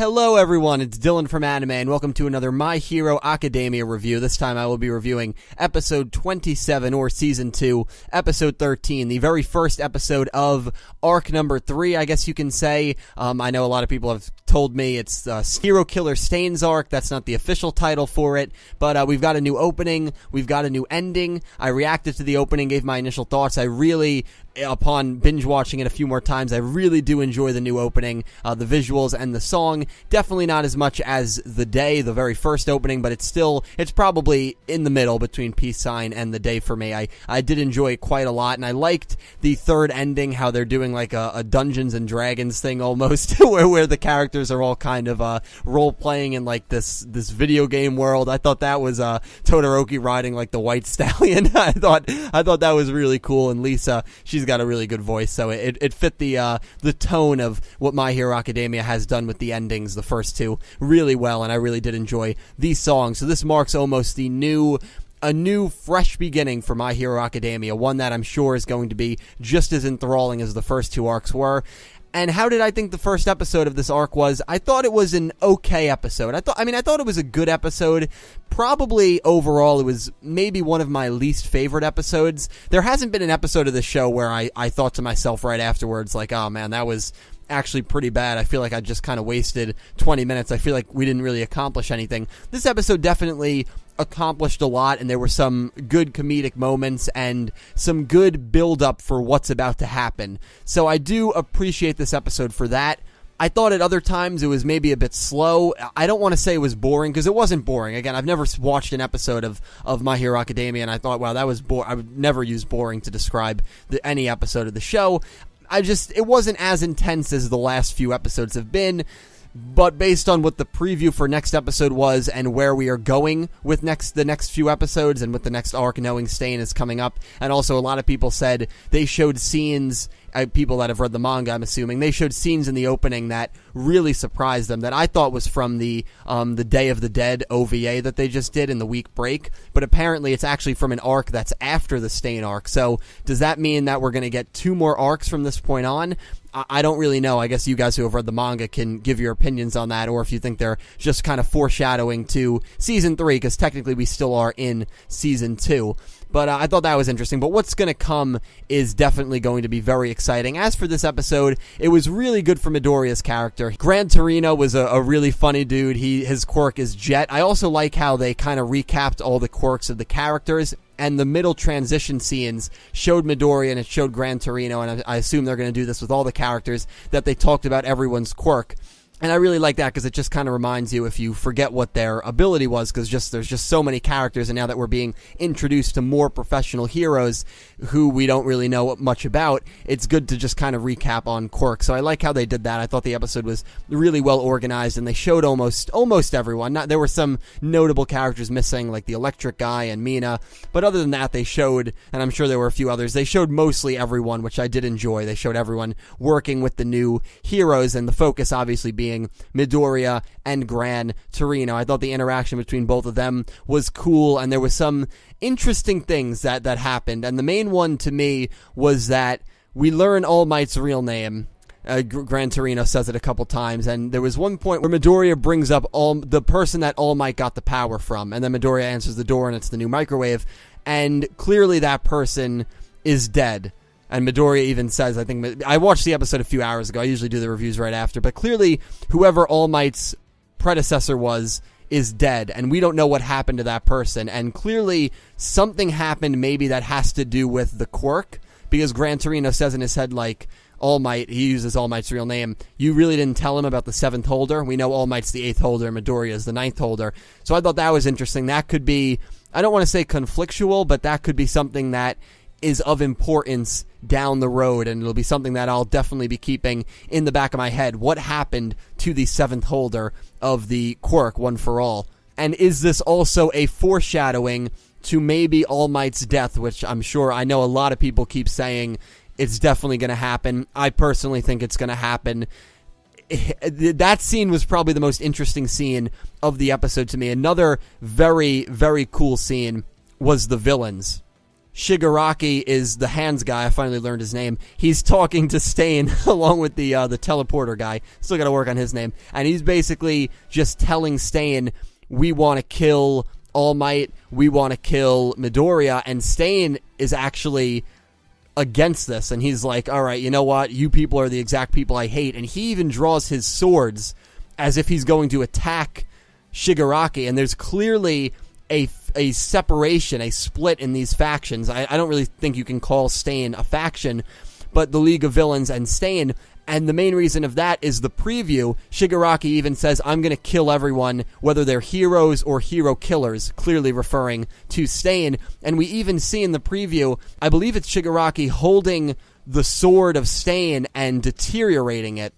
Hello everyone, it's Dylan from Anime, and welcome to another My Hero Academia review. This time I will be reviewing episode 27, or season 2, episode 13, the very first episode of arc number 3, I guess you can say. I know a lot of people have told me it's Hero Killer Stains arc. That's not the official title for it, but we've got a new opening, we've got a new ending. I reacted to the opening, gave my initial thoughts. I really, upon binge watching it a few more times, I really do enjoy the new opening, the visuals and the song. Definitely not as much as the very first opening, but it's probably in the middle between Peace Sign and the day for me. I did enjoy it quite a lot, and I liked the third ending, how they're doing like a Dungeons and Dragons thing almost, where the characters are all kind of role-playing in like this video game world. I thought that was Todoroki riding like the White Stallion. I thought that was really cool, and Lisa, she's got a really good voice, so it fit the tone of what My Hero Academia has done with the endings, the first two, really well, and I really did enjoy these songs. So this marks almost a new fresh beginning for My Hero Academia, one that I'm sure is going to be just as enthralling as the first two arcs were. And how did I think the first episode of this arc was? I thought it was an okay episode. I thought it was a good episode. Probably overall it was maybe one of my least favorite episodes. There hasn't been an episode of the show where I thought to myself right afterwards, like, oh man, that was actually pretty bad. I feel like I just kind of wasted 20 minutes. I feel like we didn't really accomplish anything. This episode definitely accomplished a lot, and there were some good comedic moments and some good build-up for what's about to happen. So I do appreciate this episode for that. I thought at other times it was maybe a bit slow. I don't want to say it was boring, because it wasn't boring. Again, I've never watched an episode of My Hero Academia, and I thought, wow, that was I would never use boring to describe any episode of the show. It wasn't as intense as the last few episodes have been, but based on what the preview for next episode was and where we are going with the next few episodes and with the next arc, knowing Stain is coming up, and also a lot of people said they showed scenes, people that have read the manga, I'm assuming, they showed scenes in the opening that really surprised them, that I thought was from the Day of the Dead OVA that they just did in the week break, but apparently it's actually from an arc that's after the Stain arc. So does that mean that we're going to get 2 more arcs from this point on? I don't really know. I guess you guys who have read the manga can give your opinions on that, or if you think they're just kind of foreshadowing to Season 3, because technically we still are in Season 2. But I thought that was interesting. But what's going to come is definitely going to be very exciting. As for this episode, it was really good for Midoriya's character. Gran Torino was a really funny dude. His quirk is Jet. I also like how they kind of recapped all the quirks of the characters, and the middle transition scenes showed Midoriya and it showed Gran Torino, and I assume they're going to do this with all the characters, that they talked about everyone's quirk. And I really like that, because it just kind of reminds you, if you forget what their ability was, because there's just so many characters, and now that we're being introduced to more professional heroes who we don't really know much about, it's good to just kind of recap on quirks. So I like how they did that. I thought the episode was really well organized, and they showed almost everyone. There were some notable characters missing, like the electric guy and Mina, but other than that, they showed, and I'm sure there were a few others, they showed mostly everyone, which I did enjoy. They showed everyone working with the new heroes, and the focus obviously being Midoriya and Gran Torino. I thought the interaction between both of them was cool, and there was some interesting things that happened, and the main one to me was that we learn All Might's real name. Gran Torino says it a couple times, and there was one point where Midoriya brings up the person that All Might got the power from, and then Midoriya answers the door, and it's the new microwave, and clearly that person is dead. And Midoriya even says, I watched the episode a few hours ago, I usually do the reviews right after, but clearly whoever All Might's predecessor was is dead, and we don't know what happened to that person, and clearly something happened maybe that has to do with the quirk, because Gran Torino says in his head, like, All Might, he uses All Might's real name, you really didn't tell him about the 7th holder? We know All Might's the 8th holder, and Midoriya is the 9th holder, so I thought that was interesting. That could be, I don't want to say conflictual, but that could be something that is of importance down the road, and it'll be something that I'll definitely be keeping in the back of my head. What happened to the 7th holder of the quirk, One for All? And is this also a foreshadowing to maybe All Might's death, which I know a lot of people keep saying it's definitely going to happen. I personally think it's going to happen. That scene was probably the most interesting scene of the episode to me. Another very, very cool scene was the villains. Shigaraki is the hands guy. I finally learned his name. He's talking to Stain along with the teleporter guy. Still got to work on his name. And he's basically just telling Stain, we want to kill All Might. We want to kill Midoriya. And Stain is actually against this. And he's like, all right, you know what? You people are the exact people I hate. And he even draws his swords as if he's going to attack Shigaraki. And there's clearly a separation, a split in these factions. I don't really think you can call Stain a faction, but the League of Villains and Stain. And the main reason of that is the preview. Shigaraki even says, I'm going to kill everyone, whether they're heroes or hero killers, clearly referring to Stain. And we even see in the preview, I believe it's Shigaraki holding the sword of Stain and deteriorating it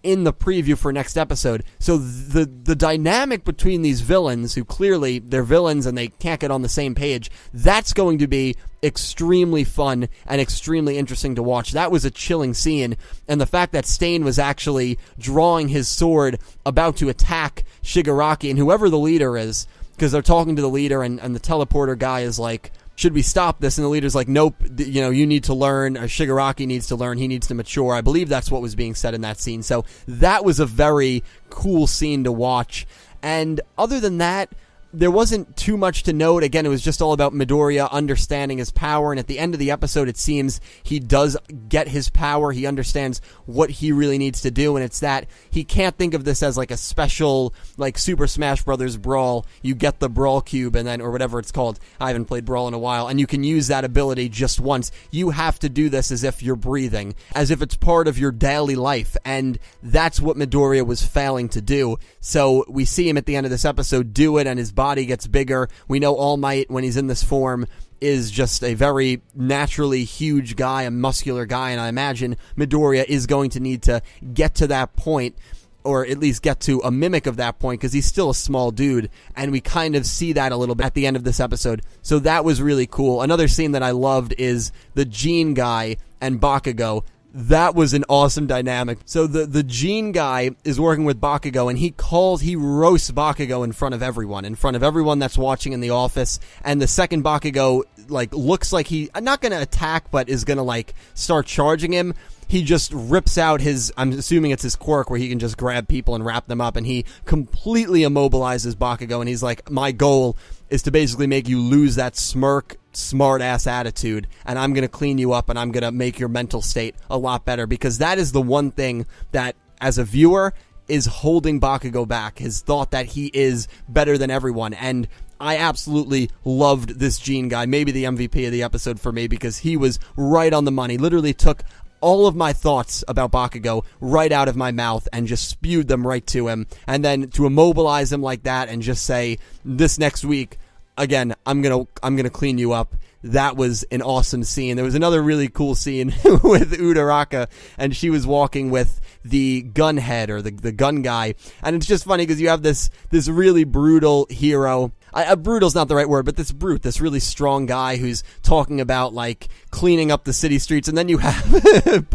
in the preview for next episode. So the dynamic between these villains, who clearly they're villains and they can't get on the same page, that's going to be extremely fun and extremely interesting to watch. That was a chilling scene, and the fact that Stain was actually drawing his sword about to attack Shigaraki and whoever the leader is, because they're talking to the leader and the teleporter guy is like, should we stop this? And the leader's like, nope, you need to learn. Shigaraki needs to learn. He needs to mature. I believe that's what was being said in that scene. So that was a very cool scene to watch. And other than that, there wasn't too much to note. Again, it was just all about Midoriya understanding his power, and at the end of the episode, it seems he does get his power. He understands what he really needs to do, and it's that he can't think of this as like a special, like Super Smash Brothers Brawl. You get the Brawl Cube, and then, or whatever it's called. I haven't played Brawl in a while, and you can use that ability just once. You have to do this as if you're breathing, as if it's part of your daily life, and that's what Midoriya was failing to do. So we see him at the end of this episode do it, and his body gets bigger. We know All Might, when he's in this form, is just a very naturally huge guy, a muscular guy, and I imagine Midoriya is going to need to get to that point, or at least get to a mimic of that point, because he's still a small dude, and we kind of see that a little bit at the end of this episode. So that was really cool. Another scene that I loved is the Gene guy and Bakugo. That was an awesome dynamic. So the Gene guy is working with Bakugo, and he roasts Bakugo in front of everyone that's watching in the office. And the second Bakugo, like, looks like not gonna attack, but is gonna, like, start charging him, he just rips out I'm assuming it's his quirk where he can just grab people and wrap them up, and he completely immobilizes Bakugo, and he's like, my goal is to basically make you lose that smirk, smart-ass attitude, and I'm going to clean you up, and I'm going to make your mental state a lot better, because that is the one thing that, as a viewer, is holding Bakugo back, his thought that he is better than everyone. And I absolutely loved this Gene guy, maybe the MVP of the episode for me, because he was right on the money, literally took all of my thoughts about Bakugo right out of my mouth and just spewed them right to him. And then to immobilize him like that and just say, this next week, again, I'm gonna clean you up. That was an awesome scene. There was another really cool scene with Uraraka, and she was walking with the gun head, or the gun guy. And it's just funny because you have this really brutal hero. Brutal's not the right word, but this really strong guy who's talking about, like, cleaning up the city streets, and then you have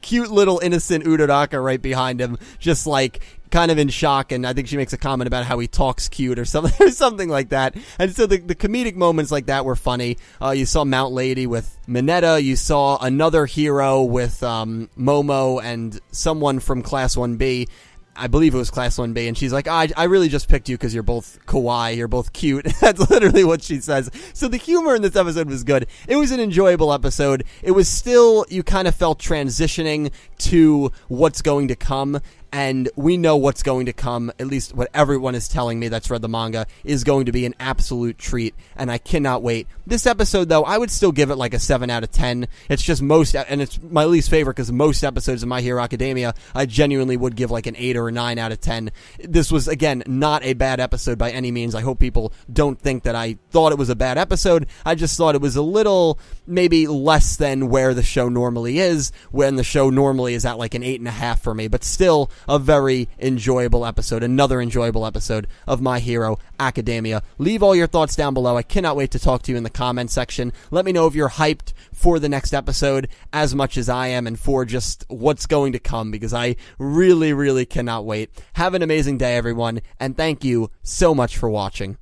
cute little innocent Uraraka right behind him, just like kind of in shock, and I think she makes a comment about how he talks cute or something like that. And so the comedic moments like that were funny. You saw Mount Lady with Mineta, you saw another hero with Momo and someone from Class 1B. I believe it was Class 1B, and she's like, I really just picked you because you're both kawaii, you're both cute. That's literally what she says. So the humor in this episode was good. It was an enjoyable episode. It was still, you kind of felt transitioning to what's going to come, and we know what's going to come, at least what everyone is telling me that's read the manga, is going to be an absolute treat, and I cannot wait. This episode, though, I would still give it like a 7 out of 10. It's just and it's my least favorite because most episodes of My Hero Academia, I genuinely would give like an 8 or a 9 out of 10. This was, again, not a bad episode by any means. I hope people don't think that I thought it was a bad episode. I just thought it was a little, maybe less than where the show normally is, when the show normally is at like an 8.5 for me, but still a very enjoyable episode, another enjoyable episode of My Hero Academia. Leave all your thoughts down below. I cannot wait to talk to you in the comment section. Let me know if you're hyped for the next episode as much as I am, and for just what's going to come, because I really, really cannot wait. Have an amazing day, everyone, and thank you so much for watching.